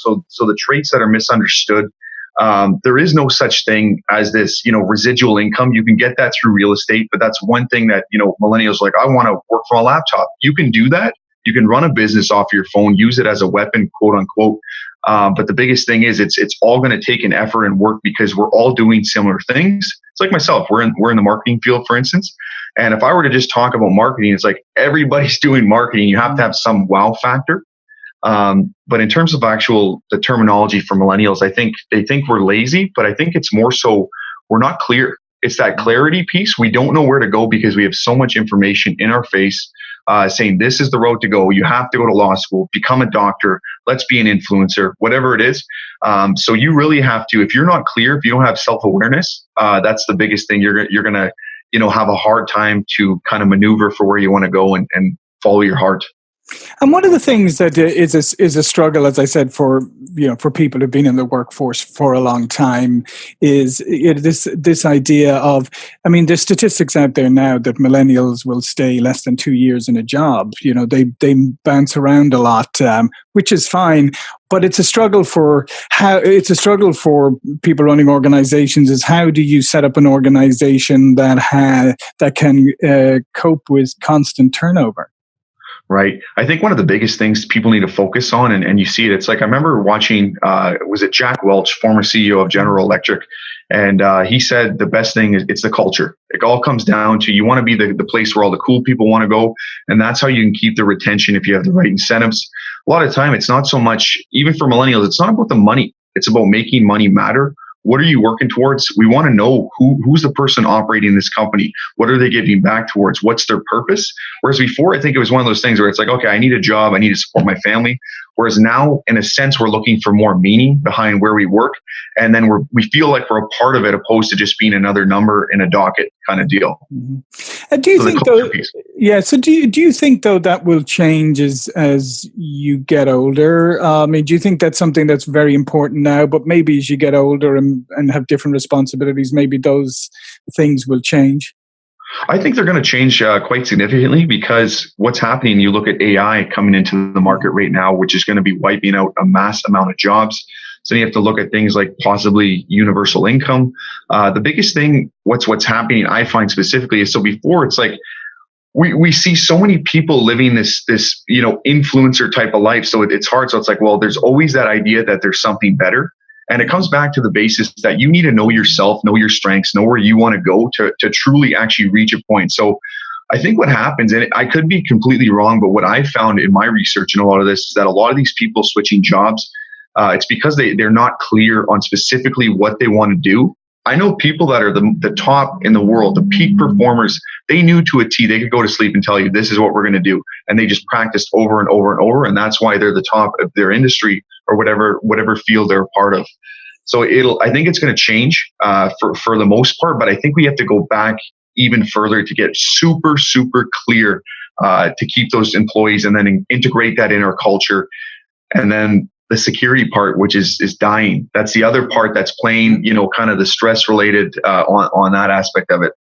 So the traits that are misunderstood, there is no such thing as this, residual income. You can get that through real estate, but that's one thing that, millennials are like, I want to work from a laptop. You can do that. You can run a business off your phone, use it as a weapon, quote unquote. But the biggest thing is it's all going to take an effort and work because we're all doing similar things. It's like myself. We're in the marketing field, for instance. And if I were to just talk about marketing, it's like everybody's doing marketing. You have to have some wow factor. But in terms of the terminology for millennials, I think they think we're lazy, but I think it's more so we're not clear. It's that clarity piece. We don't know where to go because we have so much information in our face saying this is the road to go. You have to go to law school, become a doctor, let's be an influencer, whatever it is. So you really have to, if you're not clear, if you don't have self-awareness, that's the biggest thing. You're going to, have a hard time to kind of maneuver for where you want to go and follow your heart. And one of the things that is a struggle, as I said, for people who've been in the workforce for a long time, is this idea of, there's statistics out there now that millennials will stay less than 2 years in a job. They bounce around a lot, which is fine, but it's a struggle for people running organizations. Is how do you set up an organization that can cope with constant turnover? Right. I think one of the biggest things people need to focus on, and you see it, it's like, I remember watching, was it Jack Welch, former CEO of General Electric? And he said the best thing is it's the culture. It all comes down to, you want to be the place where all the cool people want to go. And that's how you can keep the retention if you have the right incentives. A lot of the time, it's not so much, even for millennials, it's not about the money. It's about making money matter. What are you working towards? We want to know who's the person operating this company. What are they giving back towards? What's their purpose? Whereas before, I think it was one of those things where it's like, okay, I need a job. I need to support my family. Whereas now, in a sense, we're looking for more meaning behind where we work. And then we feel like we're a part of it, opposed to just being another number in a docket kind of deal. Mm-hmm. And do you think though? Yeah. So do you think though that will change as you get older? Do you think that's something that's very important now, but maybe as you get older and have different responsibilities, maybe those things will change? I think they're going to change quite significantly, because what's happening, you look at AI coming into the market right now, which is going to be wiping out a mass amount of jobs. So you have to look at things like possibly universal income. The biggest thing, what's happening, I find specifically, is so before it's like we see so many people living this influencer type of life. So it's hard. So it's like, well, there's always that idea that there's something better. And it comes back to the basis that you need to know yourself, know your strengths, know where you want to go to truly actually reach a point. So I think what happens, and I could be completely wrong, but what I found in my research and a lot of this is that a lot of these people switching jobs, it's because they're not clear on specifically what they want to do. I know people that are the top in the world, the peak performers, they knew to a T, they could go to sleep and tell you, this is what we're going to do. And they just practiced over and over and over. And that's why they're the top of their industry or whatever field they're a part of. So I think it's going to change for the most part, but I think we have to go back even further to get super, super clear to keep those employees and then integrate that in our culture. And then the security part, which is dying. That's the other part that's playing, kind of the stress related on that aspect of it.